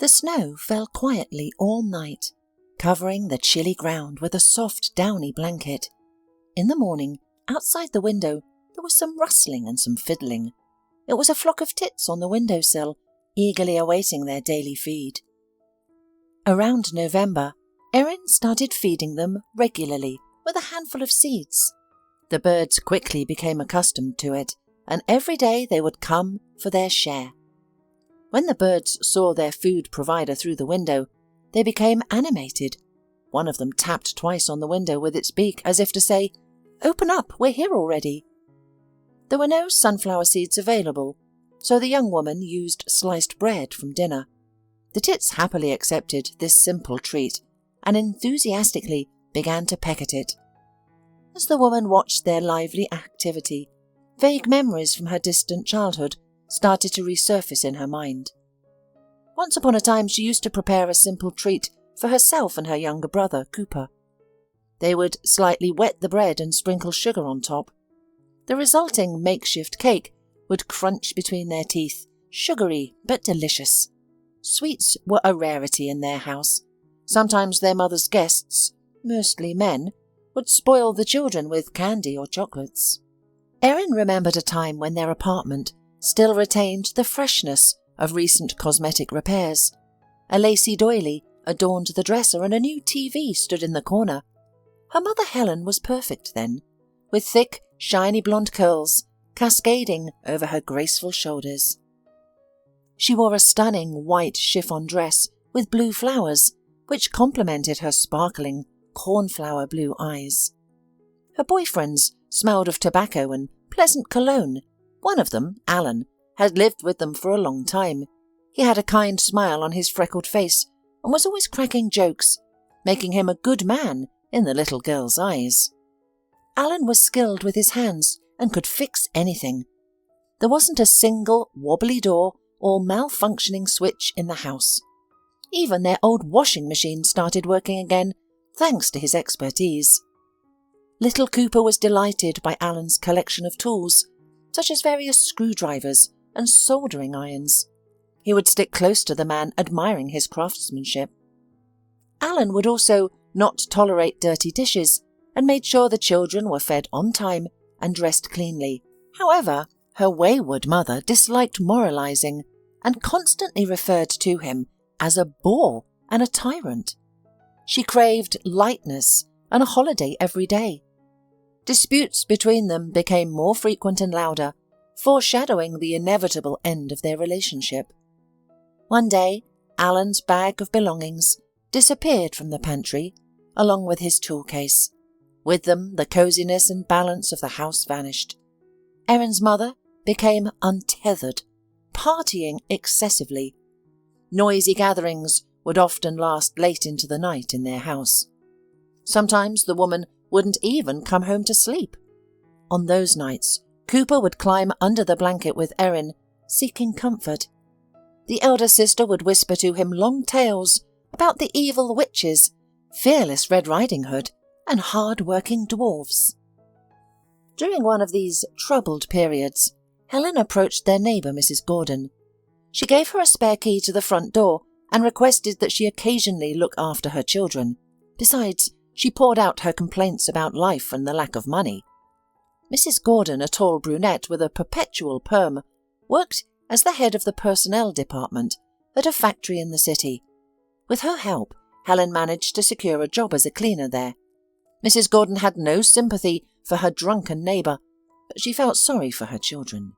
The snow fell quietly all night, covering the chilly ground with a soft downy blanket. In the morning, outside the window, there was some rustling and some fiddling. It was a flock of tits on the windowsill, eagerly awaiting their daily feed. Around November, Erin started feeding them regularly with a handful of seeds. The birds quickly became accustomed to it, and every day they would come for their share. When the birds saw their food provider through the window, they became animated. One of them tapped twice on the window with its beak as if to say, "Open up, we're here already." There were no sunflower seeds available, so the young woman used sliced bread from dinner. The tits happily accepted this simple treat and enthusiastically began to peck at it. As the woman watched their lively activity, vague memories from her distant childhood started to resurface in her mind. Once upon a time she used to prepare a simple treat for herself and her younger brother, Cooper. They would slightly wet the bread and sprinkle sugar on top. The resulting makeshift cake would crunch between their teeth, sugary but delicious. Sweets were a rarity in their house. Sometimes their mother's guests, mostly men, would spoil the children with candy or chocolates. Erin remembered a time when their apartment still retained the freshness of recent cosmetic repairs. A lacy doily adorned the dresser and a new TV stood in the corner. Her mother Helen was perfect then, with thick, shiny blonde curls cascading over her graceful shoulders. She wore a stunning white chiffon dress with blue flowers, which complemented her sparkling cornflower blue eyes. Her boyfriends smelled of tobacco and pleasant cologne. One of them, Alan, had lived with them for a long time. He had a kind smile on his freckled face and was always cracking jokes, making him a good man in the little girl's eyes. Alan was skilled with his hands and could fix anything. There wasn't a single wobbly door or malfunctioning switch in the house. Even their old washing machine started working again, thanks to his expertise. Little Cooper was delighted by Alan's collection of tools, such as various screwdrivers and soldering irons. He would stick close to the man, admiring his craftsmanship. Alan would also not tolerate dirty dishes and made sure the children were fed on time and dressed cleanly. However, her wayward mother disliked moralizing and constantly referred to him as a bore and a tyrant. She craved lightness and a holiday every day. Disputes between them became more frequent and louder, foreshadowing the inevitable end of their relationship. One day, Alan's bag of belongings disappeared from the pantry, along with his tool case. With them, the coziness and balance of the house vanished. Erin's mother became untethered, partying excessively. Noisy gatherings would often last late into the night in their house. Sometimes the woman wouldn't even come home to sleep. On those nights, Cooper would climb under the blanket with Erin, seeking comfort. The elder sister would whisper to him long tales about the evil witches, fearless Red Riding Hood, and hard-working dwarves. During one of these troubled periods, Helen approached their neighbour, Mrs. Gordon. She gave her a spare key to the front door and requested that she occasionally look after her children. Besides, she poured out her complaints about life and the lack of money. Mrs. Gordon, a tall brunette with a perpetual perm, worked as the head of the personnel department at a factory in the city. With her help, Helen managed to secure a job as a cleaner there. Mrs. Gordon had no sympathy for her drunken neighbour, but she felt sorry for her children.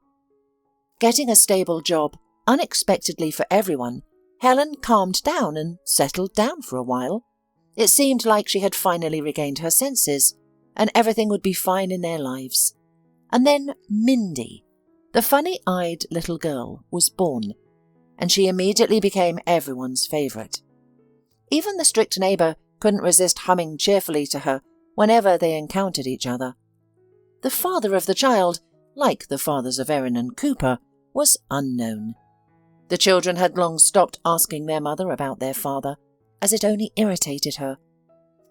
Getting a stable job, unexpectedly for everyone, Helen calmed down and settled down for a while. It seemed like she had finally regained her senses, and everything would be fine in their lives. And then Mindy, the funny-eyed little girl, was born, and she immediately became everyone's favourite. Even the strict neighbour couldn't resist humming cheerfully to her whenever they encountered each other. The father of the child, like the fathers of Erin and Cooper, was unknown. The children had long stopped asking their mother about their father, as it only irritated her.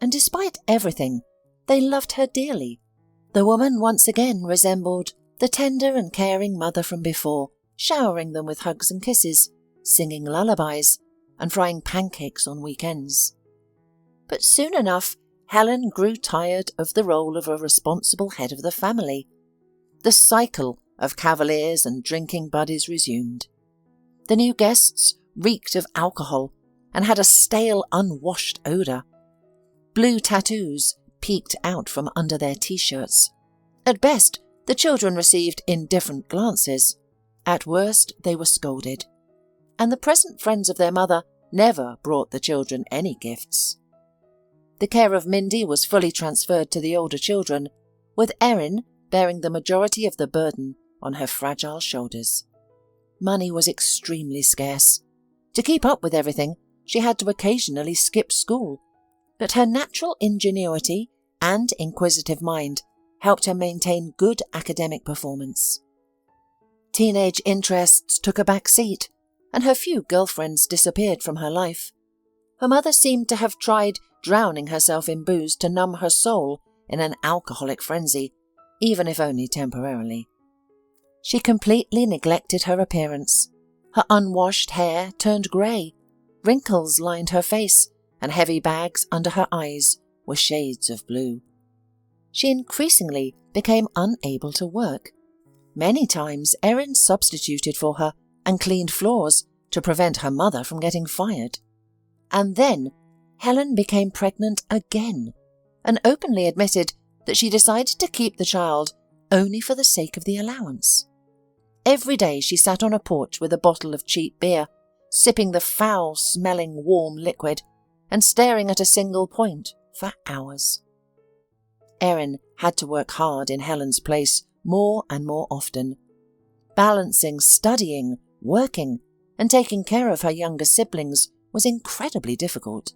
And despite everything, they loved her dearly. The woman once again resembled the tender and caring mother from before, showering them with hugs and kisses, singing lullabies, and frying pancakes on weekends. But soon enough, Helen grew tired of the role of a responsible head of the family. The cycle of cavaliers and drinking buddies resumed. The new guests reeked of alcohol and had a stale, unwashed odour. Blue tattoos peeked out from under their t-shirts. At best, the children received indifferent glances. At worst, they were scolded. And the present friends of their mother never brought the children any gifts. The care of Mindy was fully transferred to the older children, with Erin bearing the majority of the burden on her fragile shoulders. Money was extremely scarce. To keep up with everything, she had to occasionally skip school, but her natural ingenuity and inquisitive mind helped her maintain good academic performance. Teenage interests took a back seat, and her few girlfriends disappeared from her life. Her mother seemed to have tried drowning herself in booze to numb her soul in an alcoholic frenzy, even if only temporarily. She completely neglected her appearance. Her unwashed hair turned grey, wrinkles lined her face, and heavy bags under her eyes were shades of blue. She increasingly became unable to work. Many times Erin substituted for her and cleaned floors to prevent her mother from getting fired. And then Helen became pregnant again and openly admitted that she decided to keep the child only for the sake of the allowance. Every day she sat on a porch with a bottle of cheap beer, sipping the foul-smelling warm liquid and staring at a single point for hours. Erin had to work hard in Helen's place more and more often, balancing studying, working, and taking care of her younger siblings was incredibly difficult.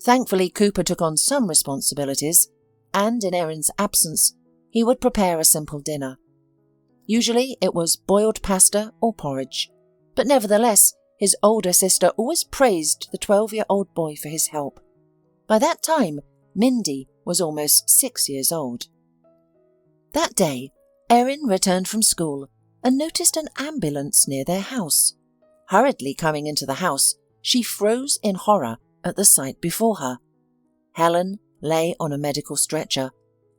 Thankfully, Cooper took on some responsibilities, and in Erin's absence, he would prepare a simple dinner. Usually it was boiled pasta or porridge, but nevertheless, his older sister always praised the 12-year-old boy for his help. By that time, Mindy was almost 6 years old. That day, Erin returned from school and noticed an ambulance near their house. Hurriedly coming into the house, she froze in horror at the sight before her. Helen lay on a medical stretcher,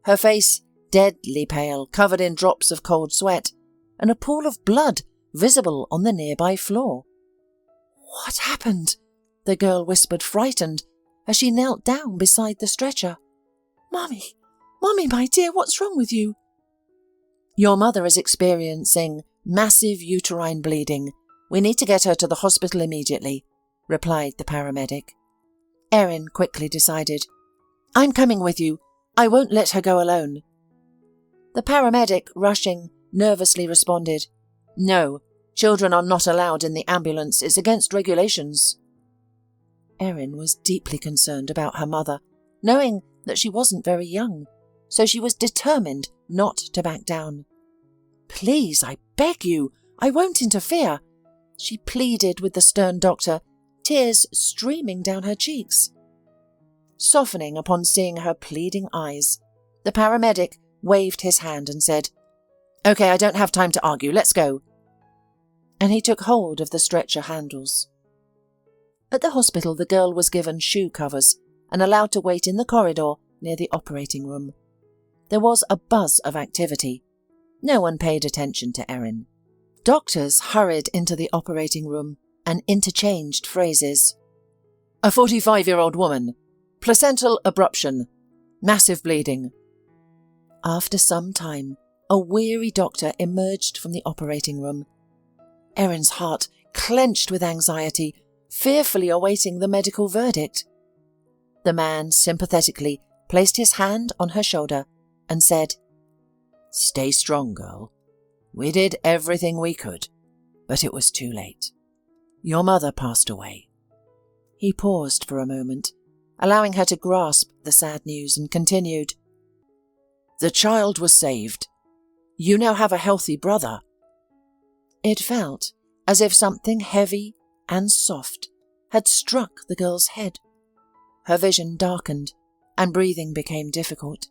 her face deadly pale, covered in drops of cold sweat, and a pool of blood visible on the nearby floor. "What happened?" the girl whispered, frightened, as she knelt down beside the stretcher. Mummy, my dear, what's wrong with you?" "Your mother is experiencing massive uterine bleeding. We need to get her to the hospital immediately," replied the paramedic. Erin quickly decided, "I'm coming with you. I won't let her go alone." The paramedic, rushing, nervously responded, "No, children are not allowed in the ambulance. It's against regulations." Erin was deeply concerned about her mother, knowing that she wasn't very young, so she was determined not to back down. "Please, I beg you, I won't interfere," she pleaded with the stern doctor, tears streaming down her cheeks. Softening upon seeing her pleading eyes, the paramedic waved his hand and said, "Okay, I don't have time to argue, let's go." And he took hold of the stretcher handles. At the hospital, the girl was given shoe covers and allowed to wait in the corridor near the operating room. There was a buzz of activity. No one paid attention to Erin. Doctors hurried into the operating room and interchanged phrases. "A 45-year-old woman. Placental abruption. Massive bleeding." After some time, a weary doctor emerged from the operating room. Erin's heart clenched with anxiety, fearfully awaiting the medical verdict. The man sympathetically placed his hand on her shoulder and said, "Stay strong, girl. We did everything we could, but it was too late. Your mother passed away." He paused for a moment, allowing her to grasp the sad news, and continued, "The child was saved. You now have a healthy brother." It felt as if something heavy and soft had struck the girl's head. Her vision darkened, and breathing became difficult.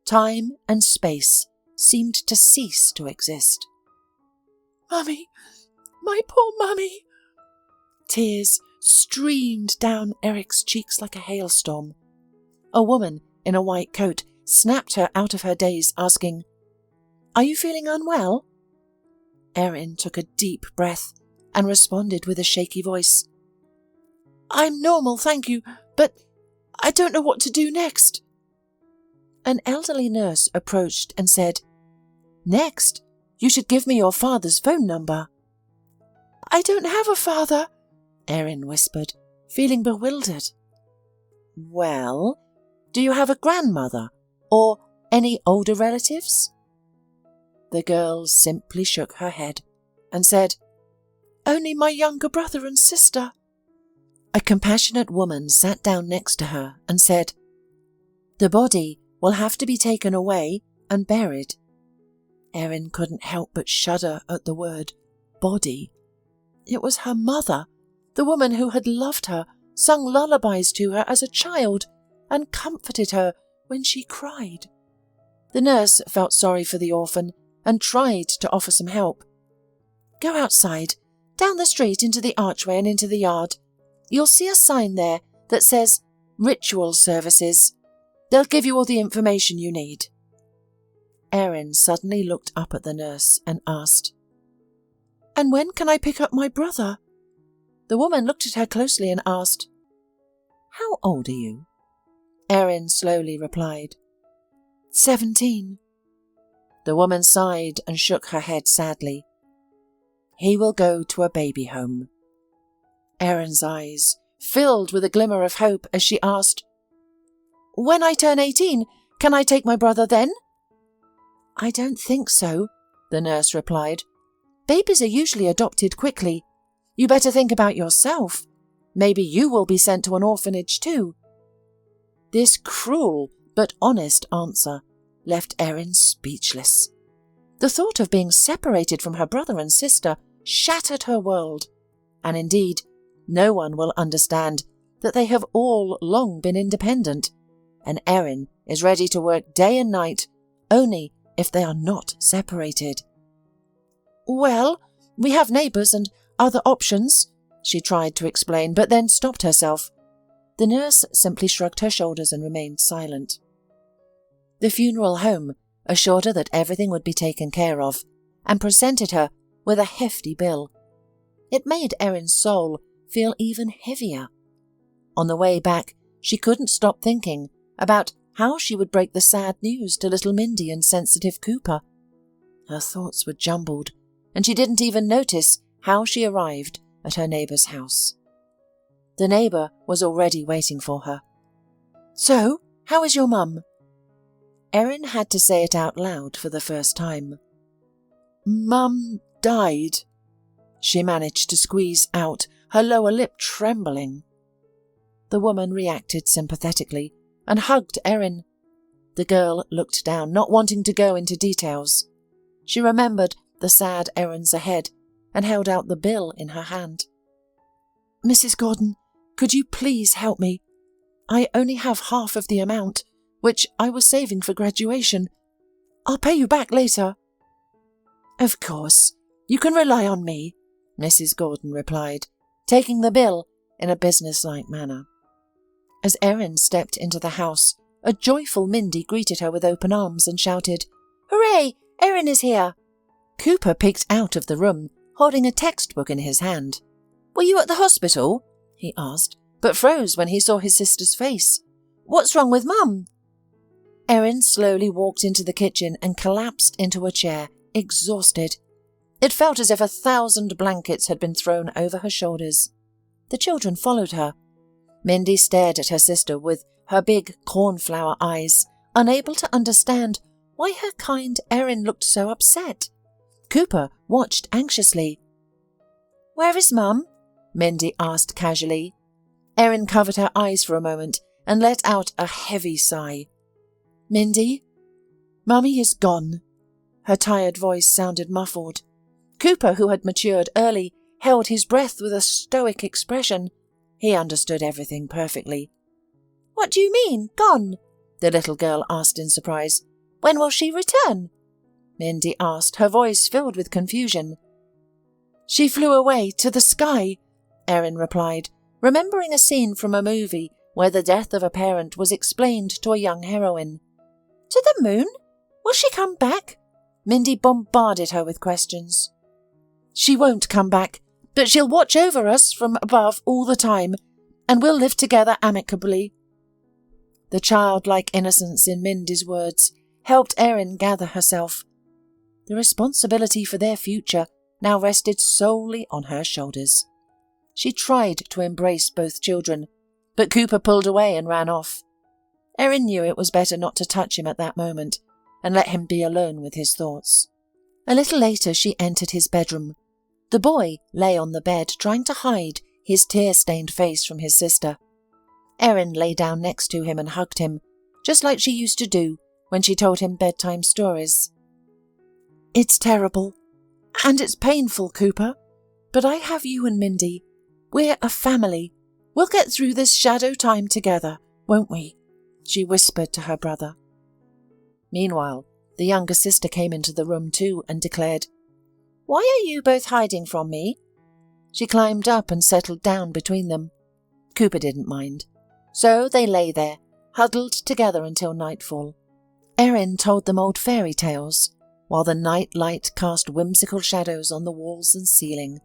Time and space seemed to cease to exist. "Mummy, my poor mummy!" Tears streamed down Eric's cheeks like a hailstorm. A woman in a white coat snapped her out of her daze, asking, "Are you feeling unwell?" Erin took a deep breath and responded with a shaky voice, "I'm normal, thank you, but I don't know what to do next." An elderly nurse approached and said, "Next, you should give me your father's phone number." "I don't have a father," Erin whispered, feeling bewildered. "Well, do you have a grandmother or any older relatives?" The girl simply shook her head and said, "Only my younger brother and sister." A compassionate woman sat down next to her and said, "The body will have to be taken away and buried." Erin couldn't help but shudder at the word body. It was her mother, the woman who had loved her, sung lullabies to her as a child, and comforted her when she cried. The nurse felt sorry for the orphan and tried to offer some help. "Go outside, down the street into the archway and into the yard. You'll see a sign there that says Ritual Services. They'll give you all the information you need." Erin suddenly looked up at the nurse and asked, "And when can I pick up my brother?" The woman looked at her closely and asked, "How old are you?" Erin slowly replied, 17. The woman sighed and shook her head sadly. "He will go to a baby home." Erin's eyes filled with a glimmer of hope as she asked, "When I turn 18, can I take my brother then?" "I don't think so," the nurse replied. "Babies are usually adopted quickly. You better think about yourself. Maybe you will be sent to an orphanage too." This cruel but honest answer left Erin speechless. The thought of being separated from her brother and sister shattered her world, and indeed, no one will understand that they have all long been independent, and Erin is ready to work day and night only if they are not separated. "Well, we have neighbours and other options," she tried to explain, but then stopped herself. The nurse simply shrugged her shoulders and remained silent. The funeral home assured her that everything would be taken care of and presented her with a hefty bill. It made Erin's soul feel even heavier. On the way back, she couldn't stop thinking about how she would break the sad news to little Mindy and sensitive Cooper. Her thoughts were jumbled, and she didn't even notice how she arrived at her neighbour's house. The neighbour was already waiting for her. "So, how is your mum?" Erin had to say it out loud for the first time. "Mum died," she managed to squeeze out, her lower lip trembling. The woman reacted sympathetically and hugged Erin. The girl looked down, not wanting to go into details. She remembered the sad errands ahead and held out the bill in her hand. "Mrs. Gordon, could you please help me? I only have half of the amount, which I was saving for graduation. I'll pay you back later." "Of course, you can rely on me," Mrs. Gordon replied, taking the bill in a businesslike manner. As Erin stepped into the house, a joyful Mindy greeted her with open arms and shouted, "Hooray! Erin is here!" Cooper peeked out of the room, holding a textbook in his hand. "Were you at the hospital?" he asked, but froze when he saw his sister's face. "What's wrong with Mum?" Erin slowly walked into the kitchen and collapsed into a chair, exhausted. It felt as if 1,000 blankets had been thrown over her shoulders. The children followed her. Mindy stared at her sister with her big cornflower eyes, unable to understand why her kind Erin looked so upset. Cooper watched anxiously. "Where is Mum?" Mindy asked casually. Erin covered her eyes for a moment and let out a heavy sigh. "Mindy, Mummy is gone." Her tired voice sounded muffled. Cooper, who had matured early, held his breath with a stoic expression. He understood everything perfectly. "What do you mean, gone?" the little girl asked in surprise. "When will she return?" Mindy asked, her voice filled with confusion. "She flew away to the sky," Erin replied. remembering a scene from a movie where the death of a parent was explained to a young heroine. "To the moon? Will she come back?" Mindy bombarded her with questions. "She won't come back, but she'll watch over us from above all the time, and we'll live together amicably." The childlike innocence in Mindy's words helped Erin gather herself. The responsibility for their future now rested solely on her shoulders. She tried to embrace both children, but Cooper pulled away and ran off. Erin knew it was better not to touch him at that moment and let him be alone with his thoughts. A little later she entered his bedroom. The boy lay on the bed trying to hide his tear-stained face from his sister. Erin lay down next to him and hugged him, just like she used to do when she told him bedtime stories. "It's terrible, and it's painful, Cooper, but I have you and Mindy. We're a family. We'll get through this shadow time together, won't we?" she whispered to her brother. Meanwhile, the younger sister came into the room too and declared, "Why are you both hiding from me?" She climbed up and settled down between them. Cooper didn't mind. So they lay there, huddled together until nightfall. Erin told them old fairy tales, while the night light cast whimsical shadows on the walls and ceiling.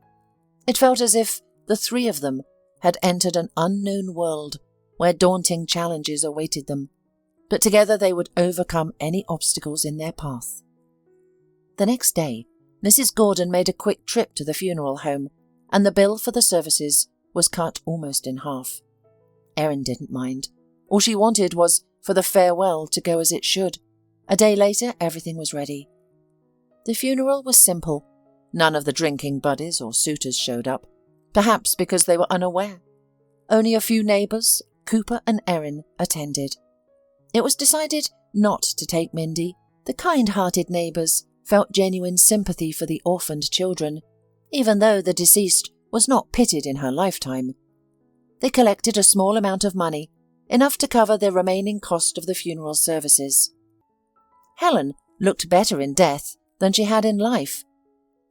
It felt as if the three of them had entered an unknown world where daunting challenges awaited them, but together they would overcome any obstacles in their path. The next day, Mrs. Gordon made a quick trip to the funeral home, and the bill for the services was cut almost in half. Erin didn't mind. All she wanted was for the farewell to go as it should. A day later, everything was ready. The funeral was simple. None of the drinking buddies or suitors showed up, perhaps because they were unaware. Only a few neighbours, Cooper and Erin, attended. It was decided not to take Mindy. The kind-hearted neighbours felt genuine sympathy for the orphaned children, even though the deceased was not pitied in her lifetime. They collected a small amount of money, enough to cover the remaining cost of the funeral services. Helen looked better in death than she had in life.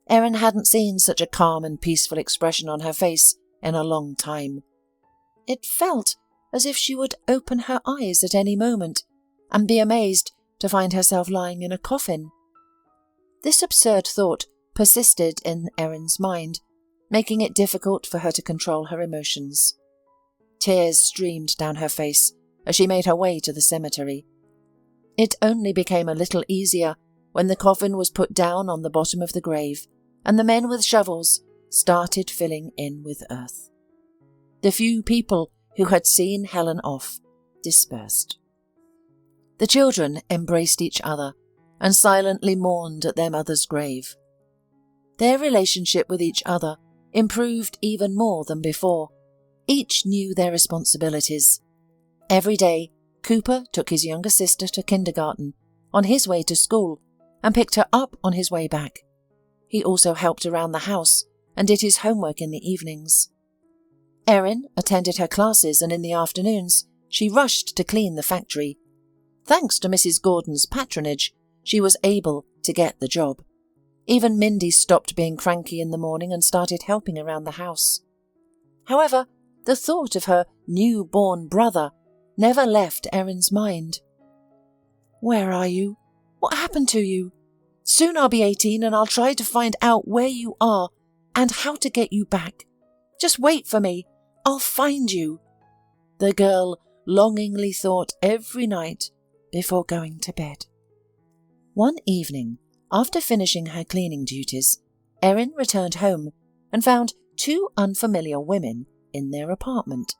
Erin hadn't seen such a calm and peaceful expression on her face in a long time. It felt as if she would open her eyes at any moment and be amazed to find herself lying in a coffin. This absurd thought persisted in Erin's mind, making it difficult for her to control her emotions. Tears streamed down her face as she made her way to the cemetery. It only became a little easier when the coffin was put down on the bottom of the grave and the men with shovels started filling in with earth. The few people who had seen Helen off dispersed. The children embraced each other and silently mourned at their mother's grave. Their relationship with each other improved even more than before. Each knew their responsibilities. Every day, Cooper took his younger sister to kindergarten on his way to school and picked her up on his way back. He also helped around the house and did his homework in the evenings. Erin attended her classes, and in the afternoons she rushed to clean the factory. Thanks to Mrs. Gordon's patronage, she was able to get the job. Even Mindy stopped being cranky in the morning and started helping around the house. However, the thought of her newborn brother never left Erin's mind. "Where are you? What happened to you? Soon I'll be 18 and I'll try to find out where you are and how to get you back. Just wait for me. I'll find you," the girl longingly thought every night before going to bed. One evening, after finishing her cleaning duties, Erin returned home and found two unfamiliar women in their apartment.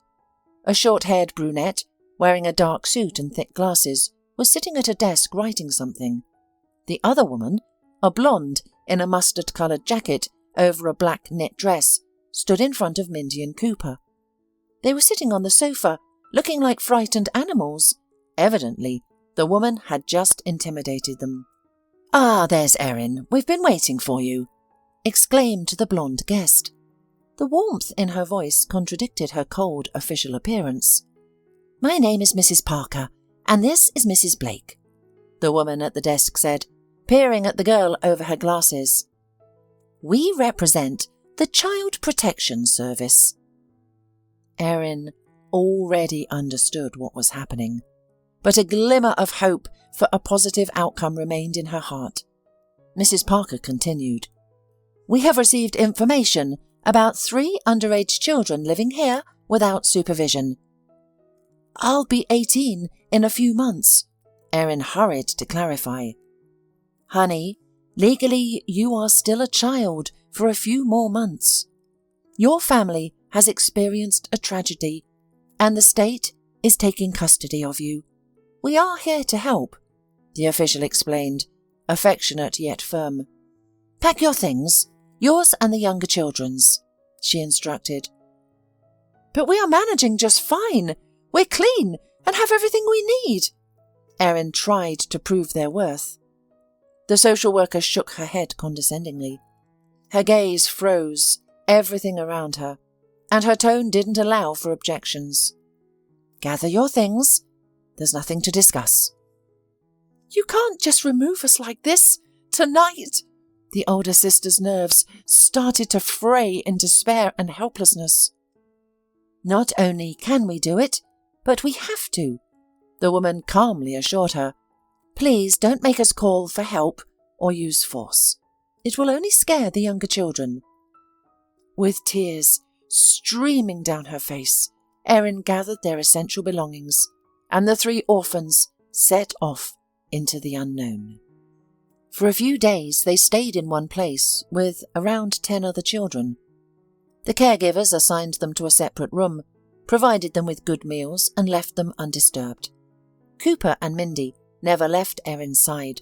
A short-haired brunette, wearing a dark suit and thick glasses, was sitting at a desk writing something. The other woman, a blonde in a mustard-coloured jacket over a black knit dress, stood in front of Mindy and Cooper. They were sitting on the sofa, looking like frightened animals. Evidently, the woman had just intimidated them. "Ah, there's Erin. We've been waiting for you," exclaimed the blonde guest. The warmth in her voice contradicted her cold official appearance. "My name is Mrs. Parker, and this is Mrs. Blake," the woman at the desk said, peering at the girl over her glasses. "We represent the Child Protection Service." Erin already understood what was happening, but a glimmer of hope for a positive outcome remained in her heart. Mrs. Parker continued, "We have received information about 3 underage children living here without supervision." "I'll be 18 in a few months," Erin hurried to clarify. "Honey, legally you are still a child for a few more months. Your family has experienced a tragedy, and the state is taking custody of you. We are here to help," the official explained, affectionate yet firm. "Pack your things, yours and the younger children's," she instructed. "But we are managing just fine. We're clean and have everything we need," Erin tried to prove their worth. The social worker shook her head condescendingly. Her gaze froze everything around her, and her tone didn't allow for objections. "Gather your things. There's nothing to discuss." "You can't just remove us like this, tonight." The older sister's nerves started to fray in despair and helplessness. "Not only can we do it, but we have to," the woman calmly assured her. "Please don't make us call for help or use force. It will only scare the younger children." With tears streaming down her face, Erin gathered their essential belongings, and the 3 orphans set off into the unknown. For a few days they stayed in one place with around 10 other children. The caregivers assigned them to a separate room, provided them with good meals, and left them undisturbed. Cooper and Mindy never left Erin's side.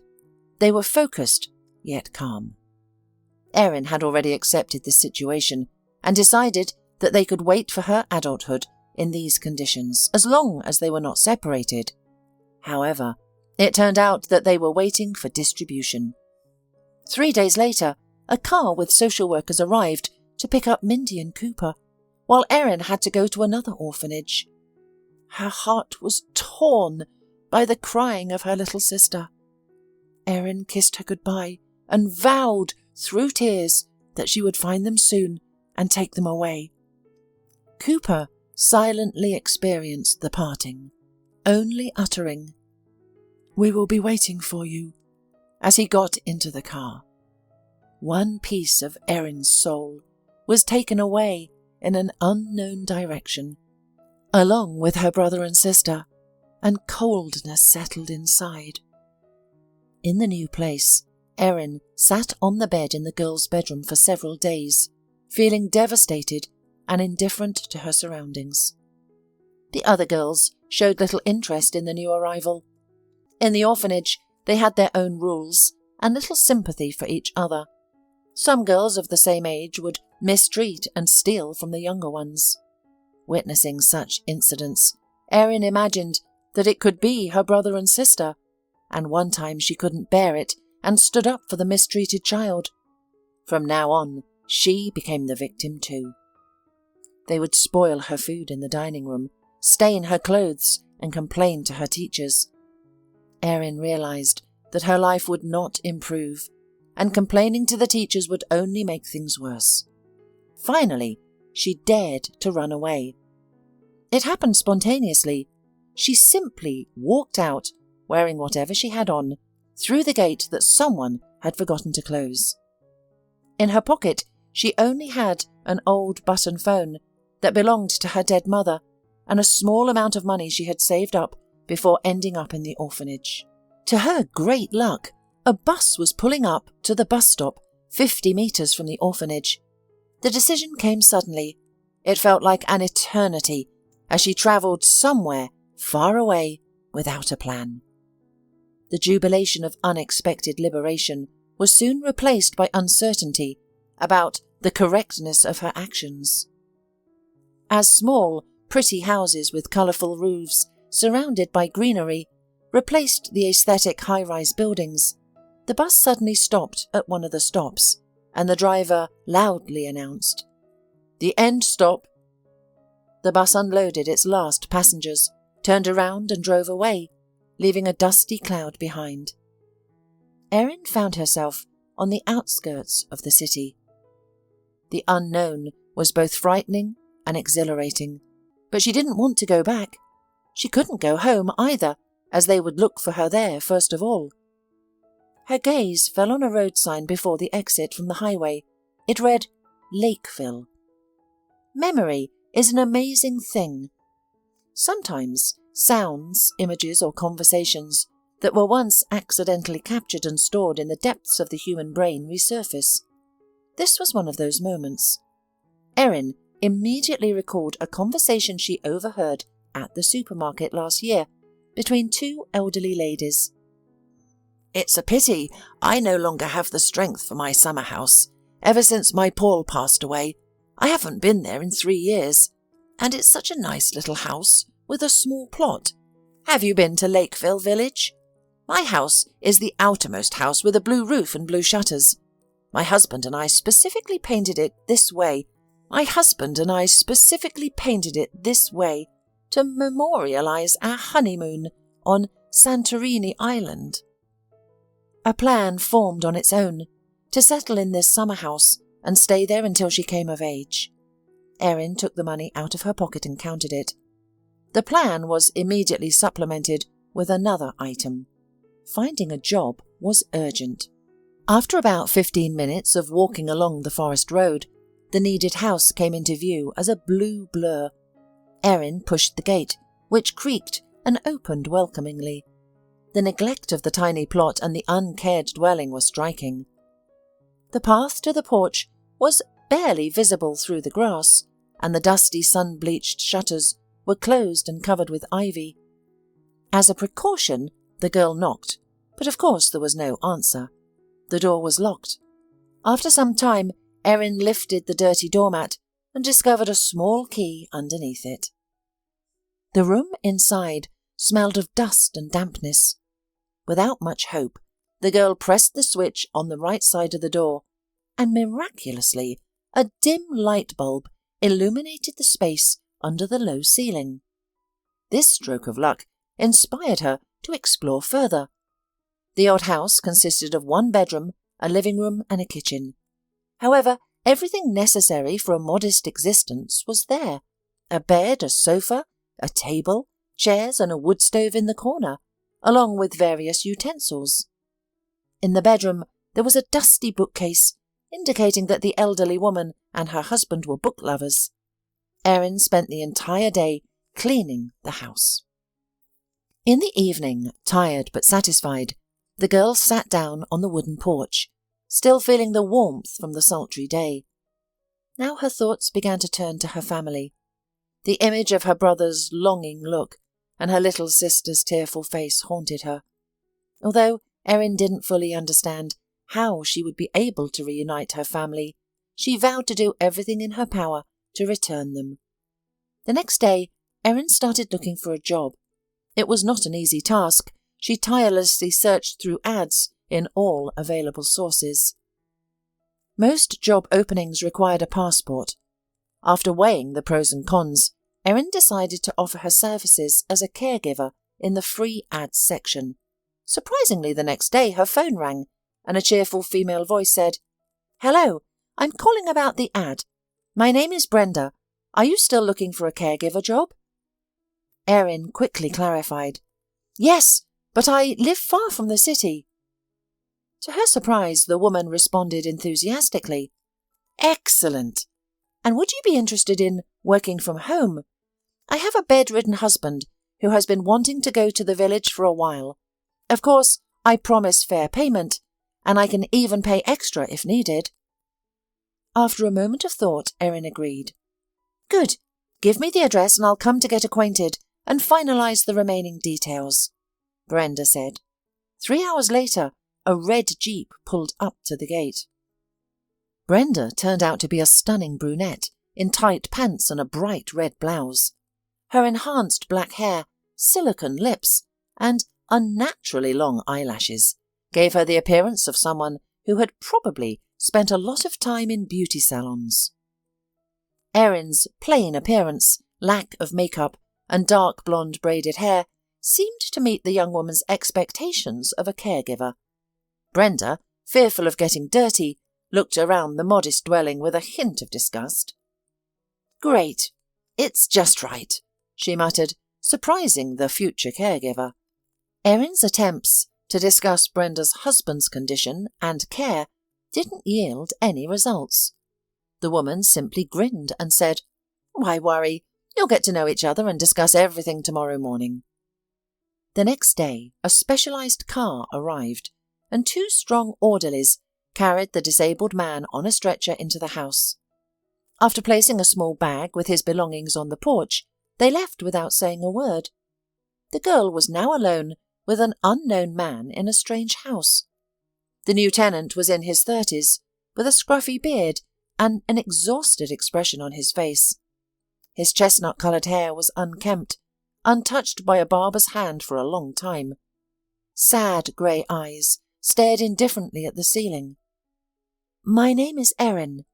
They were focused, yet calm. Erin had already accepted this situation and decided that they could wait for her adulthood in these conditions, as long as they were not separated. However, it turned out that they were waiting for distribution. 3 days later, a car with social workers arrived to pick up Mindy and Cooper, while Erin had to go to another orphanage. Her heart was torn by the crying of her little sister. Erin kissed her goodbye and vowed through tears that she would find them soon and take them away. Cooper silently experienced the parting, only uttering, "We will be waiting for you," as he got into the car. One piece of Erin's soul was taken away in an unknown direction, along with her brother and sister, and coldness settled inside. In the new place, Erin sat on the bed in the girls' bedroom for several days, feeling devastated and indifferent to her surroundings. The other girls showed little interest in the new arrival. In the orphanage, they had their own rules and little sympathy for each other. Some girls of the same age would mistreat and steal from the younger ones. Witnessing such incidents, Erin imagined that it could be her brother and sister, and one time she couldn't bear it and stood up for the mistreated child. From now on, she became the victim too. They would spoil her food in the dining room, stain her clothes, and complain to her teachers. Erin realized that her life would not improve, and complaining to the teachers would only make things worse. Finally, she dared to run away. It happened spontaneously. She simply walked out, wearing whatever she had on, through the gate that someone had forgotten to close. In her pocket, she only had an old button phone that belonged to her dead mother and a small amount of money she had saved up before ending up in the orphanage. To her great luck, a bus was pulling up to the bus stop 50 meters from the orphanage. The decision came suddenly. It felt like an eternity as she travelled somewhere far away without a plan. The jubilation of unexpected liberation was soon replaced by uncertainty about the correctness of her actions. As small, pretty houses with colourful roofs surrounded by greenery replaced the aesthetic high-rise buildings, the bus suddenly stopped at one of the stops, and the driver loudly announced, "The end stop." The bus unloaded its last passengers, turned around and drove away, leaving a dusty cloud behind. Erin found herself on the outskirts of the city. The unknown was both frightening and exhilarating, But she didn't want to go back. She couldn't go home either, as they would look for her there first of all. Her gaze fell on a road sign before the exit from the highway. It read, Lakeville. Memory is an amazing thing. Sometimes sounds, images, or conversations that were once accidentally captured and stored in the depths of the human brain resurface. This was one of those moments. Erin immediately recalled a conversation she overheard at the supermarket last year between two elderly ladies. "It's a pity I no longer have the strength for my summer house. Ever since my Paul passed away, I haven't been there in 3 years. And it's such a nice little house with a small plot. Have you been to Lakeville Village? My house is the outermost house with a blue roof and blue shutters. My husband and I specifically painted it this way. To memorialize our honeymoon on Santorini Island." A plan formed on its own to settle in this summer house and stay there until she came of age. Erin took the money out of her pocket and counted it. The plan was immediately supplemented with another item. Finding a job was urgent. After about 15 minutes of walking along the forest road, the needed house came into view as a blue blur. Erin pushed the gate, which creaked and opened welcomingly. The neglect of the tiny plot and the uncared dwelling were striking. The path to the porch was barely visible through the grass, and the dusty sun-bleached shutters were closed and covered with ivy. As a precaution, the girl knocked, but of course there was no answer. The door was locked. After some time, Erin lifted the dirty doormat and discovered a small key underneath it. The room inside smelled of dust and dampness. Without much hope, the girl pressed the switch on the right side of the door, and miraculously, a dim light bulb illuminated the space under the low ceiling. This stroke of luck inspired her to explore further. The old house consisted of 1 bedroom, a living room, and a kitchen. However, everything necessary for a modest existence was there. A bed, a sofa, a table, chairs, and a wood stove in the corner, along with various utensils. In the bedroom there was a dusty bookcase, indicating that the elderly woman and her husband were book lovers. Erin spent the entire day cleaning the house. In the evening, tired but satisfied, the girl sat down on the wooden porch, still feeling the warmth from the sultry day. Now her thoughts began to turn to her family. The image of her brother's longing look and her little sister's tearful face haunted her. Although Erin didn't fully understand how she would be able to reunite her family, she vowed to do everything in her power to return them. The next day, Erin started looking for a job. It was not an easy task. She tirelessly searched through ads in all available sources. Most job openings required a passport. After weighing the pros and cons, Erin decided to offer her services as a caregiver in the free ads section. Surprisingly, the next day her phone rang, and a cheerful female voice said, "Hello, I'm calling about the ad. My name is Brenda. Are you still looking for a caregiver job?" Erin quickly clarified, "Yes, but I live far from the city." To her surprise, the woman responded enthusiastically, "Excellent! And would you be interested in working from home? I have a bedridden husband who has been wanting to go to the village for a while. Of course, I promise fair payment, and I can even pay extra if needed." After a moment of thought, Erin agreed. "Good. Give me the address and I'll come to get acquainted and finalise the remaining details," Brenda said. 3 hours later, a red jeep pulled up to the gate. Brenda turned out to be a stunning brunette in tight pants and a bright red blouse. Her enhanced black hair, silicone lips, and unnaturally long eyelashes gave her the appearance of someone who had probably spent a lot of time in beauty salons. Erin's plain appearance, lack of makeup, and dark blonde braided hair seemed to meet the young woman's expectations of a caregiver. Brenda, fearful of getting dirty, looked around the modest dwelling with a hint of disgust. "Great. "It's just right," she muttered, surprising the future caregiver. Erin's attempts to discuss Brenda's husband's condition and care didn't yield any results. The woman simply grinned and said, "Why worry? You'll get to know each other and discuss everything tomorrow morning." The next day, a specialized car arrived, and 2 strong orderlies carried the disabled man on a stretcher into the house. After placing a small bag with his belongings on the porch, they left without saying a word. The girl was now alone with an unknown man in a strange house. The new tenant was in his 30s, with a scruffy beard and an exhausted expression on his face. His chestnut-coloured hair was unkempt, untouched by a barber's hand for a long time. Sad grey eyes stared indifferently at the ceiling. "My name is Erin."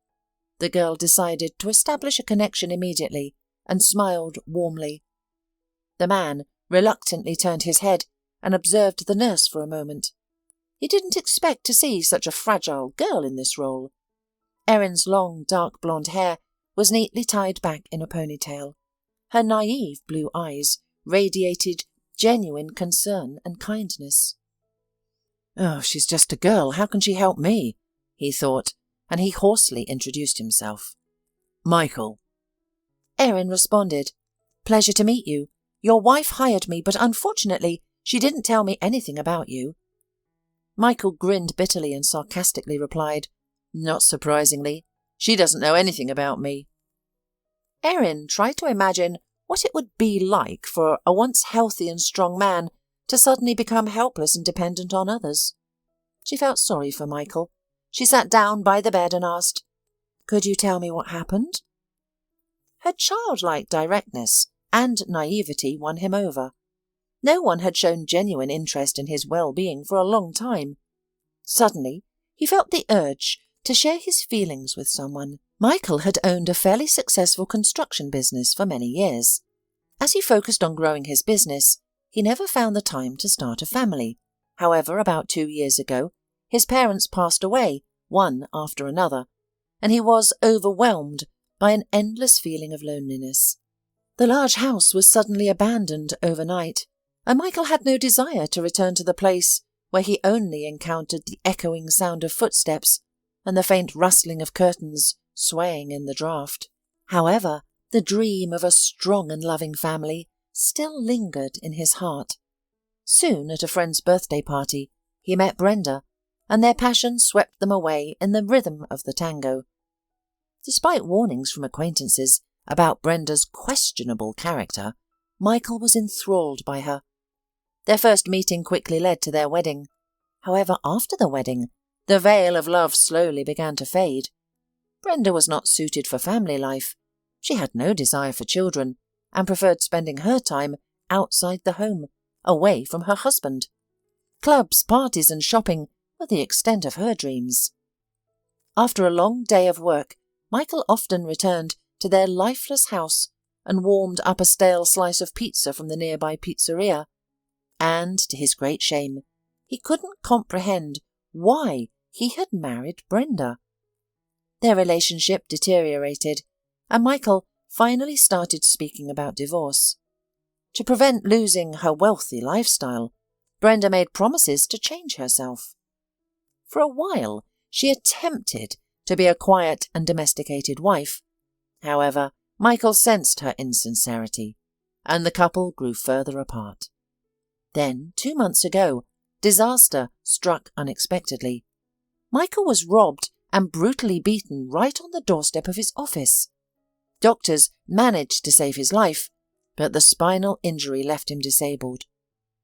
The girl decided to establish a connection immediately and smiled warmly. The man reluctantly turned his head and observed the nurse for a moment. He didn't expect to see such a fragile girl in this role. Erin's long, dark blonde hair was neatly tied back in a ponytail. Her naive blue eyes radiated genuine concern and kindness. "Oh, she's just a girl. How can she help me?" he thought, and he hoarsely introduced himself. "Michael." Erin responded, "Pleasure to meet you. Your wife hired me, but unfortunately she didn't tell me anything about you." Michael grinned bitterly and sarcastically replied, "Not surprisingly, she doesn't know anything about me." Erin tried to imagine what it would be like for a once healthy and strong man to suddenly become helpless and dependent on others. She felt sorry for Michael. She sat down by the bed and asked, "Could you tell me what happened?" Her childlike directness and naivety won him over. No one had shown genuine interest in his well-being for a long time. Suddenly, he felt the urge to share his feelings with someone. Michael had owned a fairly successful construction business for many years. As he focused on growing his business, he never found the time to start a family. However, about 2 years ago, his parents passed away, one after another, and he was overwhelmed by an endless feeling of loneliness. The large house was suddenly abandoned overnight, and Michael had no desire to return to the place where he only encountered the echoing sound of footsteps and the faint rustling of curtains swaying in the draught. However, the dream of a strong and loving family still lingered in his heart. Soon, at a friend's birthday party, he met Brenda, and their passion swept them away in the rhythm of the tango. Despite warnings from acquaintances about Brenda's questionable character, Michael was enthralled by her. Their first meeting quickly led to their wedding. However, after the wedding, the veil of love slowly began to fade. Brenda was not suited for family life. She had no desire for children and preferred spending her time outside the home, away from her husband. Clubs, parties and shopping were the extent of her dreams. After a long day of work, Michael often returned to their lifeless house and warmed up a stale slice of pizza from the nearby pizzeria. And, to his great shame, he couldn't comprehend why he had married Brenda. Their relationship deteriorated, and Michael finally started speaking about divorce. To prevent losing her wealthy lifestyle, Brenda made promises to change herself. For a while, she attempted to be a quiet and domesticated wife. However, Michael sensed her insincerity, and the couple grew further apart. Then, 2 months ago, disaster struck unexpectedly. Michael was robbed and brutally beaten right on the doorstep of his office. Doctors managed to save his life, but the spinal injury left him disabled.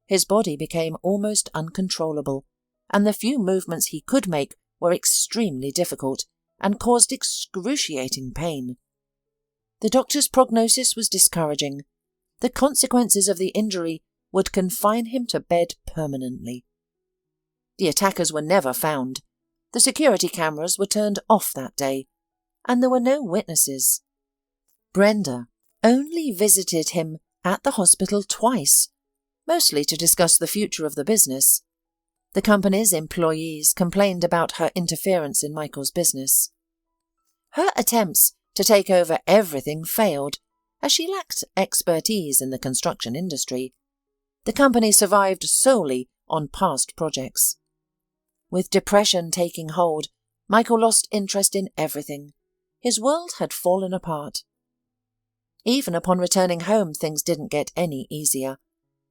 His body became almost uncontrollable, and the few movements he could make were extremely difficult and caused excruciating pain. The doctor's prognosis was discouraging. The consequences of the injury would confine him to bed permanently. The attackers were never found. The security cameras were turned off that day, and there were no witnesses. Brenda only visited him at the hospital twice, mostly to discuss the future of the business. The company's employees complained about her interference in Michael's business. Her attempts to take over everything failed, as she lacked expertise in the construction industry. The company survived solely on past projects. With depression taking hold, Michael lost interest in everything. His world had fallen apart. Even upon returning home, things didn't get any easier.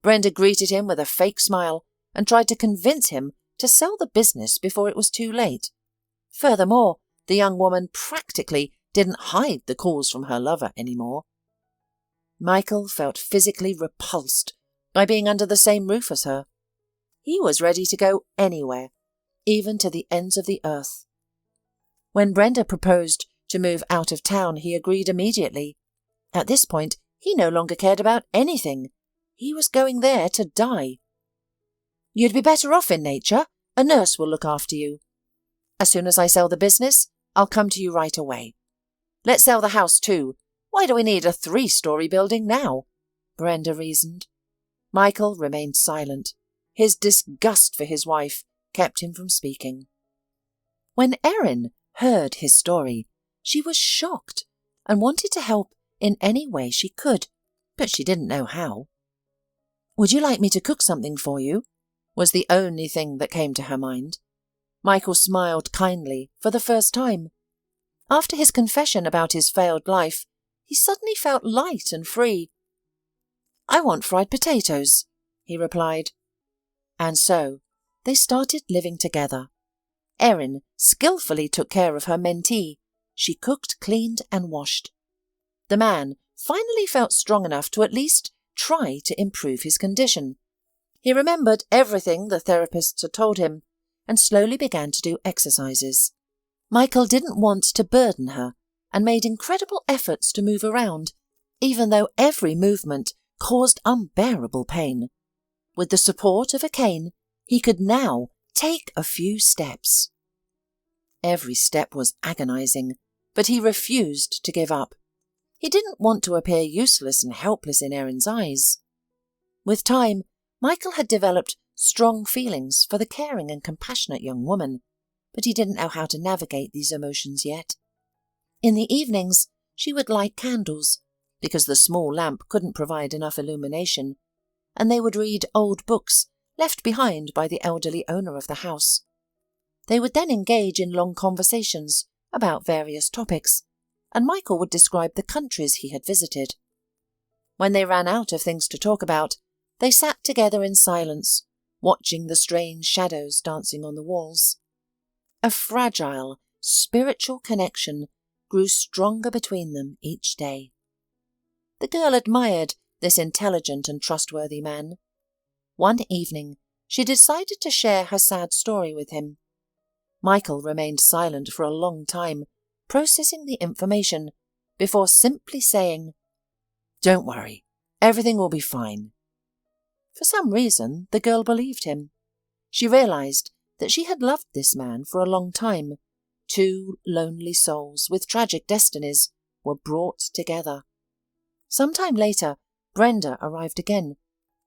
Brenda greeted him with a fake smile and tried to convince him to sell the business before it was too late. Furthermore, the young woman practically didn't hide the calls from her lover anymore. Michael felt physically repulsed by being under the same roof as her. He was ready to go anywhere, even to the ends of the earth. When Brenda proposed to move out of town, he agreed immediately. At this point, he no longer cared about anything. He was going there to die. "You'd be better off in nature. A nurse will look after you. As soon as I sell the business, I'll come to you right away. Let's sell the house too. Why do we need a 3-story building now?" Brenda reasoned. Michael remained silent. His disgust for his wife kept him from speaking. When Erin heard his story, she was shocked and wanted to help in any way she could, but she didn't know how. "Would you like me to cook something for you?" was the only thing that came to her mind. Michael smiled kindly for the first time. After his confession about his failed life, he suddenly felt light and free. "I want fried potatoes," he replied. And so they started living together. Erin skillfully took care of her mentee. She cooked, cleaned and washed. The man finally felt strong enough to at least try to improve his condition. He remembered everything the therapists had told him and slowly began to do exercises. Michael didn't want to burden her and made incredible efforts to move around, even though every movement caused unbearable pain. With the support of a cane, he could now take a few steps. Every step was agonizing, but he refused to give up. He didn't want to appear useless and helpless in Erin's eyes. With time, Michael had developed strong feelings for the caring and compassionate young woman, but he didn't know how to navigate these emotions yet. In the evenings, she would light candles, because the small lamp couldn't provide enough illumination, and they would read old books left behind by the elderly owner of the house. They would then engage in long conversations about various topics, and Michael would describe the countries he had visited. When they ran out of things to talk about, they sat together in silence, watching the strange shadows dancing on the walls. A fragile, spiritual connection grew stronger between them each day. The girl admired this intelligent and trustworthy man. One evening, she decided to share her sad story with him. Michael remained silent for a long time, processing the information, before simply saying, "Don't worry, everything will be fine." For some reason, the girl believed him. She realized that she had loved this man for a long time. Two lonely souls with tragic destinies were brought together. Some time later, Brenda arrived again,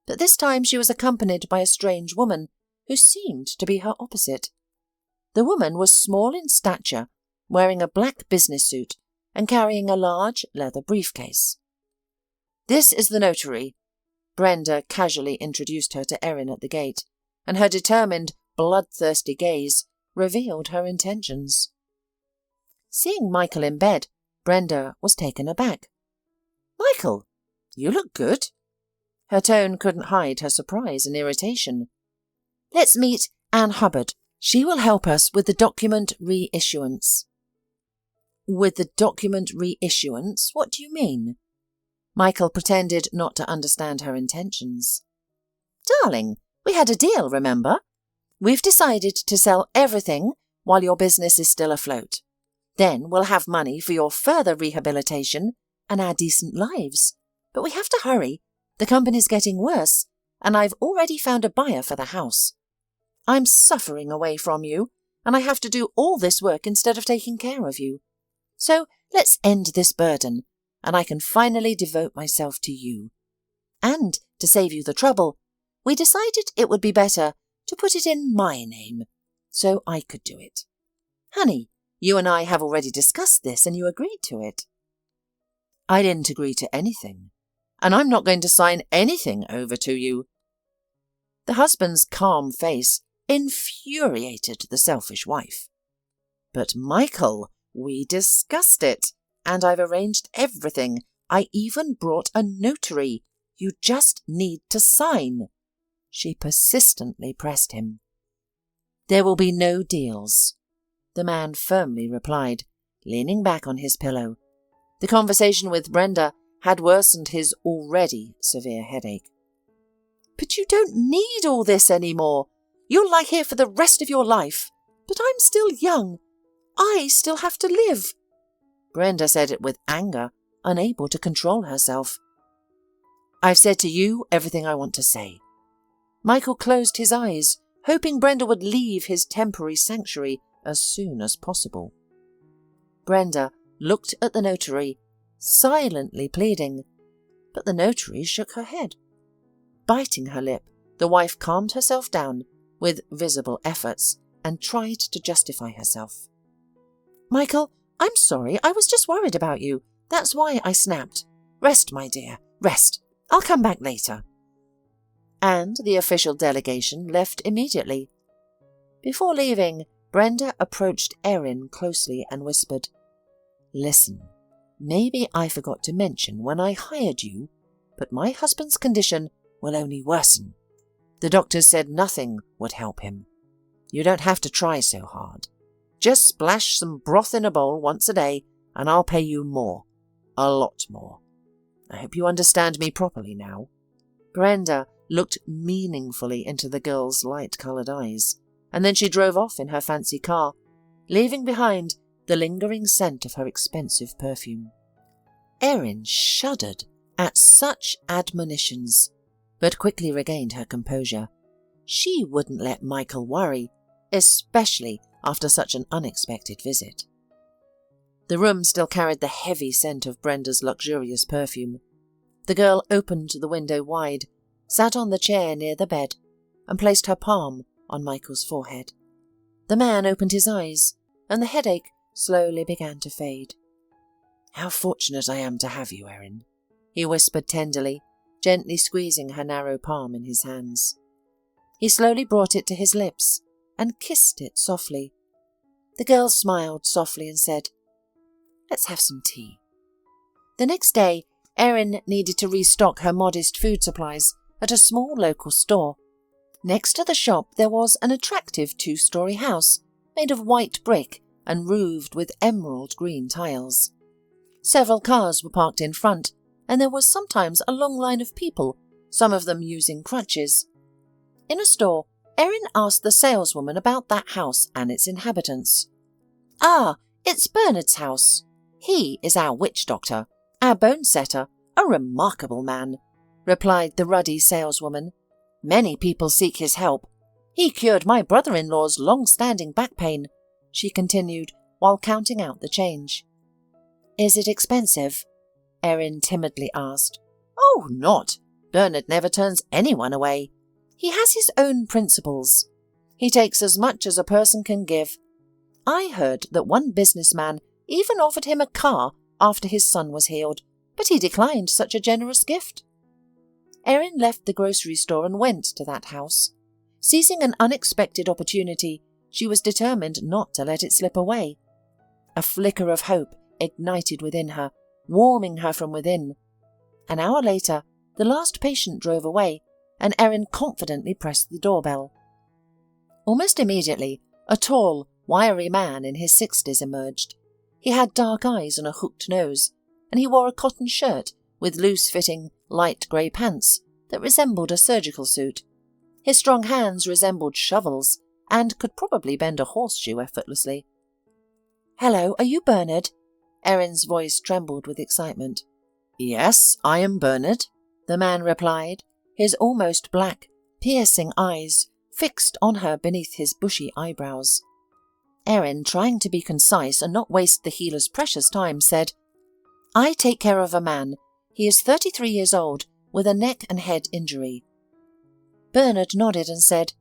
but this time she was accompanied by a strange woman who seemed to be her opposite. The woman was small in stature, wearing a black business suit and carrying a large leather briefcase. "This is the notary." Brenda casually introduced her to Erin at the gate, and her determined, bloodthirsty gaze revealed her intentions. Seeing Michael in bed, Brenda was taken aback. "Michael, you look good." Her tone couldn't hide her surprise and irritation. "Let's meet Anne Hubbard. She will help us with the document reissuance." "With the document reissuance? What do you mean?" Michael pretended not to understand her intentions. "Darling, we had a deal, remember? We've decided to sell everything while your business is still afloat. Then we'll have money for your further rehabilitation and our decent lives. But we have to hurry. The company's getting worse, and I've already found a buyer for the house. I'm suffering away from you, and I have to do all this work instead of taking care of you. So let's end this burden, and I can finally devote myself to you. And to save you the trouble, we decided it would be better to put it in my name, so I could do it. Honey, you and I have already discussed this, and you agreed to it." I didn't agree to anything, and I'm not going to sign anything over to you." The husband's calm face infuriated the selfish wife. "But Michael, we discussed it, and I've arranged everything. I even brought a notary. You just need to sign." She persistently pressed him. "There will be no deals," the man firmly replied, leaning back on his pillow. The conversation with Brenda had worsened his already severe headache. "But you don't need all this anymore. You'll lie here for the rest of your life. But I'm still young. I still have to live." Brenda said it with anger, unable to control herself. "I've said to you everything I want to say." Michael closed his eyes, hoping Brenda would leave his temporary sanctuary as soon as possible. Brenda looked at the notary, silently pleading, but the notary shook her head. Biting her lip, the wife calmed herself down with visible efforts and tried to justify herself. "Michael, I'm sorry, I was just worried about you. That's why I snapped. Rest, my dear, rest. I'll come back later." And the official delegation left immediately. Before leaving, Brenda approached Erin closely and whispered, "Listen, maybe I forgot to mention when I hired you, but my husband's condition will only worsen. The doctors said nothing would help him. You don't have to try so hard. Just splash some broth in a bowl once a day, and I'll pay you more. A lot more. I hope you understand me properly now." Brenda looked meaningfully into the girl's light-coloured eyes, and then she drove off in her fancy car, leaving behind the lingering scent of her expensive perfume. Erin shuddered at such admonitions, but quickly regained her composure. She wouldn't let Michael worry, especially after such an unexpected visit. The room still carried the heavy scent of Brenda's luxurious perfume. The girl opened the window wide, sat on the chair near the bed, and placed her palm on Michael's forehead. The man opened his eyes, and the headache slowly began to fade. "How fortunate I am to have you, Erin," he whispered tenderly, gently squeezing her narrow palm in his hands. He slowly brought it to his lips and kissed it softly. The girl smiled softly and said, "Let's have some tea." The next day, Erin needed to restock her modest food supplies at a small local store. Next to the shop there was an attractive 2-story house made of white brick and roofed with emerald green tiles. Several cars were parked in front, and there was sometimes a long line of people, some of them using crutches. In a store, Erin asked the saleswoman about that house and its inhabitants. "Ah, it's Bernard's house. He is our witch doctor, our bone setter, a remarkable man," replied the ruddy saleswoman. "Many people seek his help. He cured my brother-in-law's long-standing back pain," she continued while counting out the change. "Is it expensive?" Erin timidly asked. "Oh, not. Bernard never turns anyone away. He has his own principles. He takes as much as a person can give. I heard that one businessman even offered him a car after his son was healed, but he declined such a generous gift." Erin left the grocery store and went to that house. Seizing an unexpected opportunity, she was determined not to let it slip away. A flicker of hope ignited within her, warming her from within. An hour later, the last patient drove away, and Erin confidently pressed the doorbell. Almost immediately, a tall, wiry man in his 60s emerged. He had dark eyes and a hooked nose, and he wore a cotton shirt with loose-fitting, light grey pants that resembled a surgical suit. His strong hands resembled shovels and could probably bend a horseshoe effortlessly. "Hello, are you Bernard?" Erin's voice trembled with excitement. "Yes, I am Bernard," the man replied, his almost black, piercing eyes fixed on her beneath his bushy eyebrows. Erin, trying to be concise and not waste the healer's precious time, said, "I take care of a man. He is 33 years old, with a neck and head injury." Bernard nodded and said,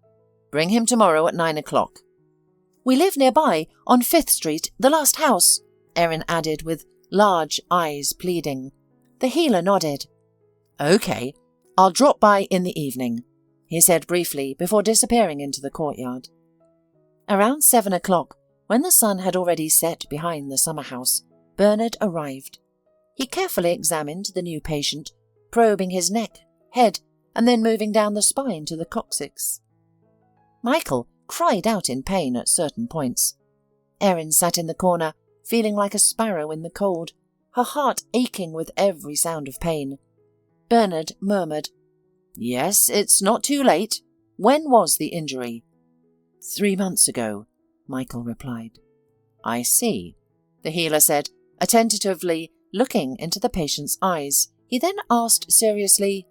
"Bring him tomorrow at 9 o'clock. "We live nearby, on 5th Street, the last house," Erin added with large eyes pleading. The healer nodded. "Okay, I'll drop by in the evening," he said briefly before disappearing into the courtyard. Around 7 o'clock, when the sun had already set behind the summer house, Bernard arrived. He carefully examined the new patient, probing his neck, head, and then moving down the spine to the coccyx. Michael cried out in pain at certain points. Erin sat in the corner, feeling like a sparrow in the cold, her heart aching with every sound of pain. Bernard murmured, "Yes, it's not too late. When was the injury?" 3 months ago, Michael replied. "I see," the healer said, attentively looking into the patient's eyes. He then asked seriously,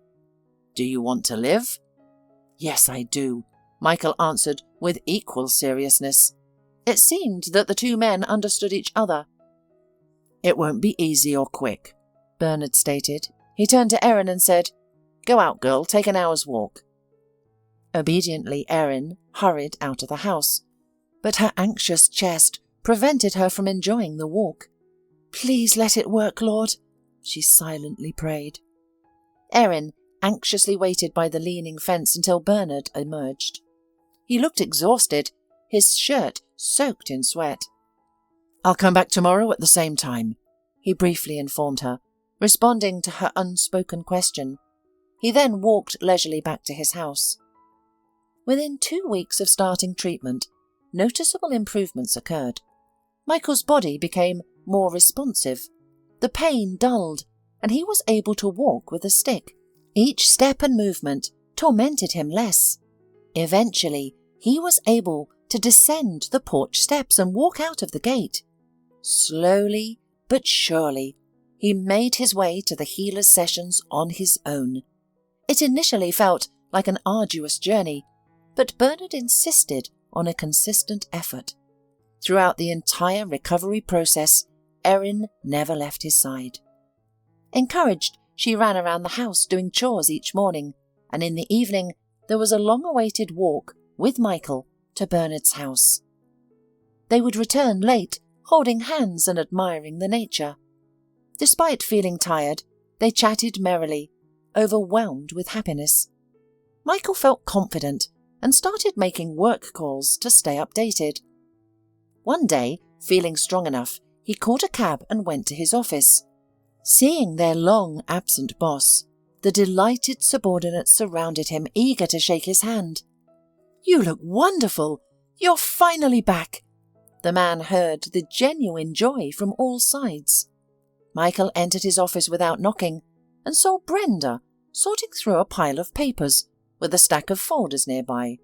"Do you want to live?" "Yes, I do," Michael answered with equal seriousness. It seemed that the two men understood each other. "It won't be easy or quick," Bernard stated. He turned to Erin and said, "Go out, girl, take an hour's walk." Obediently, Erin hurried out of the house, but her anxious chest prevented her from enjoying the walk. "Please let it work, Lord," she silently prayed. Erin anxiously waited by the leaning fence until Bernard emerged. He looked exhausted, his shirt soaked in sweat. "I'll come back tomorrow at the same time," he briefly informed her, responding to her unspoken question. He then walked leisurely back to his house. Within 2 weeks of starting treatment, noticeable improvements occurred. Michael's body became more responsive. The pain dulled, and he was able to walk with a stick. Each step and movement tormented him less. Eventually, he was able to descend the porch steps and walk out of the gate. Slowly but surely, he made his way to the healer's sessions on his own. It initially felt like an arduous journey, but Bernard insisted on a consistent effort. Throughout the entire recovery process, Erin never left his side. Encouraged, she ran around the house doing chores each morning, and in the evening there was a long-awaited walk with Michael to Bernard's house. They would return late, holding hands and admiring the nature. Despite feeling tired, they chatted merrily, overwhelmed with happiness. Michael felt confident and started making work calls to stay updated. One day, feeling strong enough, he called a cab and went to his office. Seeing their long-absent boss, the delighted subordinates surrounded him, eager to shake his hand. "You look wonderful! You're finally back!" The man heard the genuine joy from all sides. Michael entered his office without knocking and saw Brenda sorting through a pile of papers with a stack of folders nearby.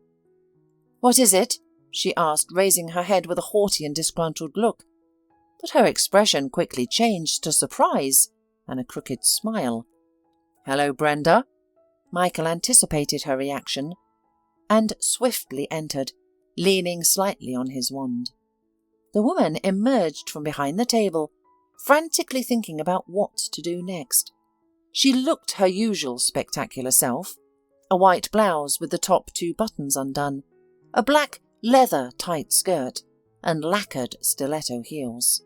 "What is it?" she asked, raising her head with a haughty and disgruntled look. But her expression quickly changed to surprise and a crooked smile. "Hello, Brenda." Michael anticipated her reaction and swiftly entered, leaning slightly on his wand. The woman emerged from behind the table, frantically thinking about what to do next. She looked her usual spectacular self, a white blouse with the top 2 buttons undone, a black leather tight skirt, and lacquered stiletto heels.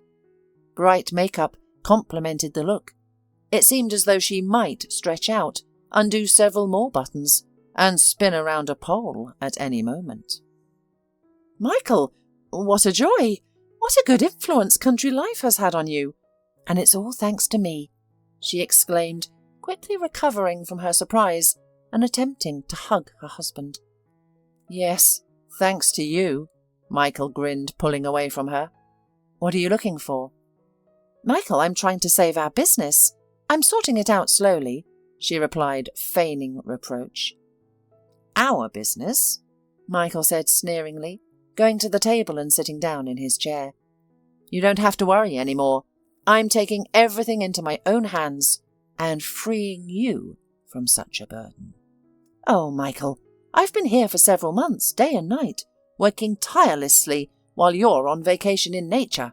Bright makeup complemented the look. It seemed as though she might stretch out, undo several more buttons, and spin around a pole at any moment. "Michael, what a joy! What a good influence country life has had on you! And it's all thanks to me," she exclaimed, quickly recovering from her surprise and attempting to hug her husband. "Yes, thanks to you," Michael grinned, pulling away from her. "What are you looking for?" "Michael, I'm trying to save our business. I'm sorting it out slowly," she replied, feigning reproach. "Our business?" Michael said sneeringly, going to the table and sitting down in his chair. "You don't have to worry anymore. I'm taking everything into my own hands and freeing you from such a burden." "Oh, Michael, I've been here for several months, day and night, working tirelessly while you're on vacation in nature."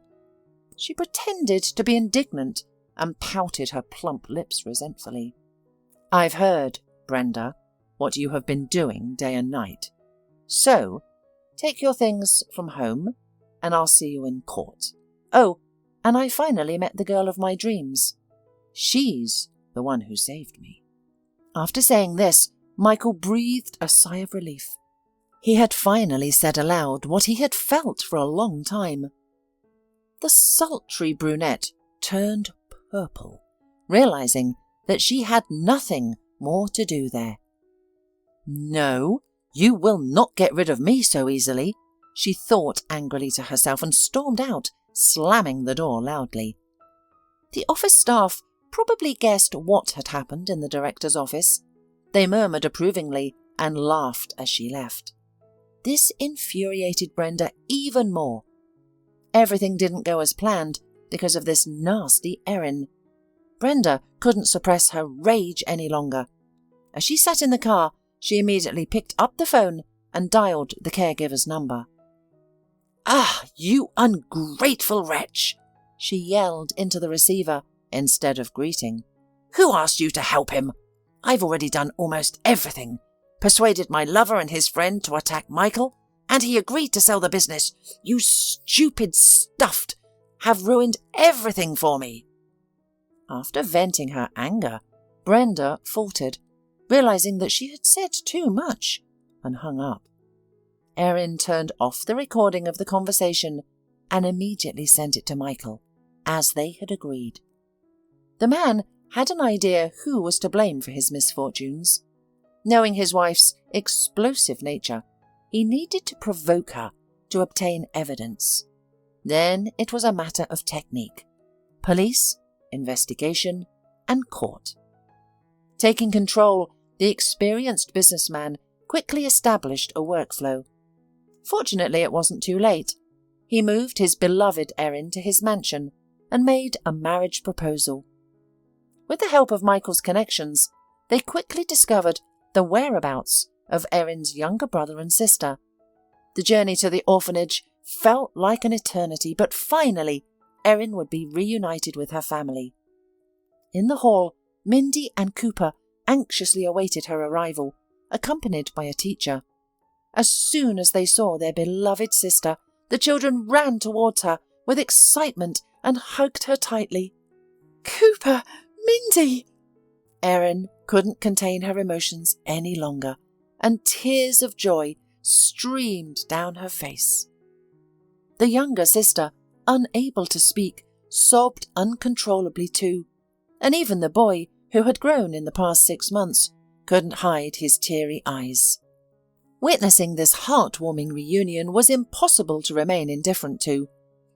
She pretended to be indignant and pouted her plump lips resentfully. "I've heard, Brenda, what you have been doing day and night. So, take your things from home, and I'll see you in court. Oh, and I finally met the girl of my dreams. She's the one who saved me." After saying this, Michael breathed a sigh of relief. He had finally said aloud what he had felt for a long time. The sultry brunette turned purple, realizing that she had nothing more to do there. "No, you will not get rid of me so easily," she thought angrily to herself and stormed out, slamming the door loudly. The office staff probably guessed what had happened in the director's office. They murmured approvingly and laughed as she left. This infuriated Brenda even more. Everything didn't go as planned because of this nasty Erin. Brenda couldn't suppress her rage any longer. As she sat in the car, she immediately picked up the phone and dialed the caregiver's number. "Ah, you ungrateful wretch!" she yelled into the receiver instead of greeting. "Who asked you to help him? I've already done almost everything. Persuaded my lover and his friend to attack Michael, and he agreed to sell the business. You stupid stuffed have ruined everything for me." After venting her anger, Brenda faltered, realizing that she had said too much, and hung up. Erin turned off the recording of the conversation and immediately sent it to Michael, as they had agreed. The man had an idea who was to blame for his misfortunes. Knowing his wife's explosive nature, he needed to provoke her to obtain evidence. Then it was a matter of technique: police, investigation, and court. Taking control, the experienced businessman quickly established a workflow. Fortunately, it wasn't too late. He moved his beloved Erin to his mansion and made a marriage proposal. With the help of Michael's connections, they quickly discovered the whereabouts of Erin's younger brother and sister. The journey to the orphanage felt like an eternity, but finally Erin would be reunited with her family. In the hall, Mindy and Cooper anxiously awaited her arrival, accompanied by a teacher. As soon as they saw their beloved sister, the children ran towards her with excitement and hugged her tightly. "Cooper! Mindy!" Erin couldn't contain her emotions any longer, and tears of joy streamed down her face. The younger sister, unable to speak, sobbed uncontrollably too, and even the boy, who had grown in the past 6 months, couldn't hide his teary eyes. Witnessing this heartwarming reunion was impossible to remain indifferent to.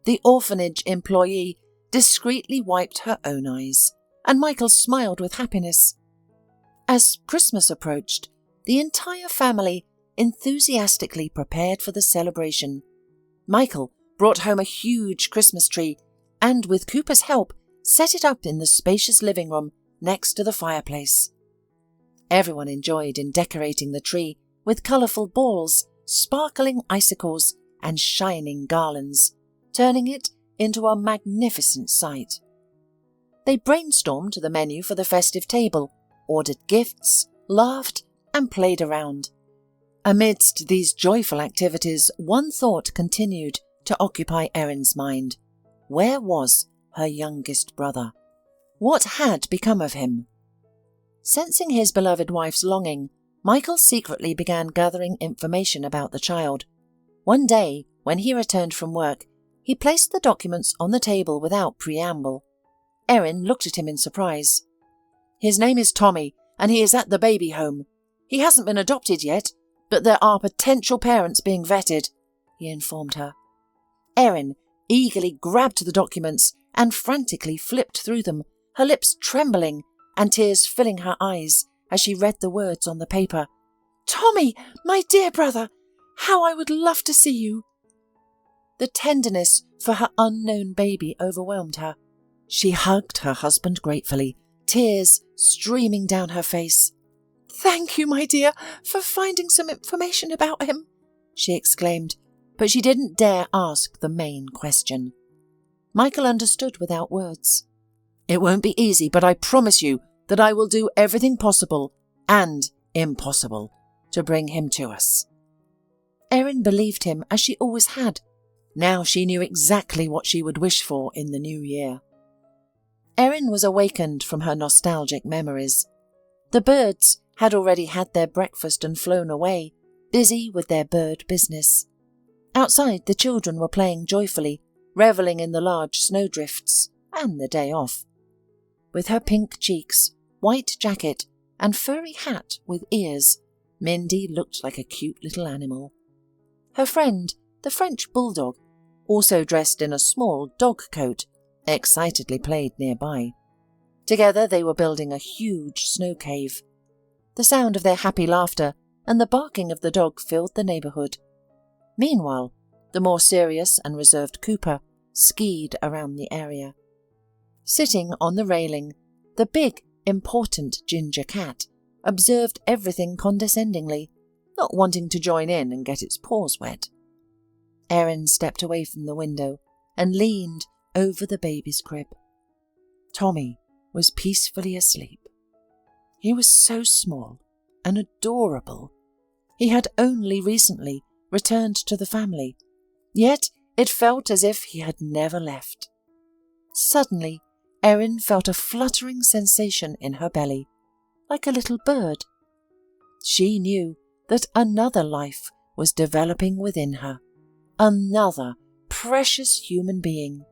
The orphanage employee discreetly wiped her own eyes, and Michael smiled with happiness. As Christmas approached, the entire family enthusiastically prepared for the celebration. Michael brought home a huge Christmas tree and, with Cooper's help, set it up in the spacious living room next to the fireplace. Everyone enjoyed in decorating the tree with colourful balls, sparkling icicles, and shining garlands, turning it into a magnificent sight. They brainstormed the menu for the festive table, ordered gifts, laughed, and played around. Amidst these joyful activities, one thought continued to occupy Erin's mind. Where was her youngest brother? What had become of him? Sensing his beloved wife's longing, Michael secretly began gathering information about the child. One day, when he returned from work, he placed the documents on the table without preamble. Erin looked at him in surprise. "His name is Tommy, and he is at the baby home. He hasn't been adopted yet, but there are potential parents being vetted," he informed her. Erin eagerly grabbed the documents and frantically flipped through them, her lips trembling and tears filling her eyes as she read the words on the paper. "Tommy, my dear brother, how I would love to see you." The tenderness for her unknown baby overwhelmed her. She hugged her husband gratefully, tears streaming down her face. "Thank you, my dear, for finding some information about him," she exclaimed, but she didn't dare ask the main question. Michael understood without words. "It won't be easy, but I promise you that I will do everything possible and impossible to bring him to us." Erin believed him as she always had. Now she knew exactly what she would wish for in the new year. Erin was awakened from her nostalgic memories. The birds had already had their breakfast and flown away, busy with their bird business. Outside, the children were playing joyfully, revelling in the large snowdrifts and the day off. With her pink cheeks, white jacket, and furry hat with ears, Mindy looked like a cute little animal. Her friend, the French bulldog, also dressed in a small dog coat, excitedly played nearby. Together they were building a huge snow cave. The sound of their happy laughter and the barking of the dog filled the neighbourhood. Meanwhile, the more serious and reserved Cooper skied around the area. Sitting on the railing, the big, important ginger cat observed everything condescendingly, not wanting to join in and get its paws wet. Erin stepped away from the window and leaned over the baby's crib. Tommy was peacefully asleep. He was so small and adorable. He had only recently returned to the family, yet it felt as if he had never left. Suddenly, Erin felt a fluttering sensation in her belly, like a little bird. She knew that another life was developing within her, another precious human being.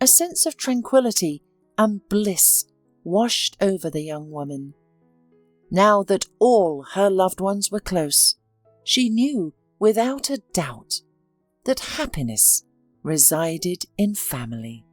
A sense of tranquility and bliss washed over the young woman. Now that all her loved ones were close, she knew without a doubt that happiness resided in family.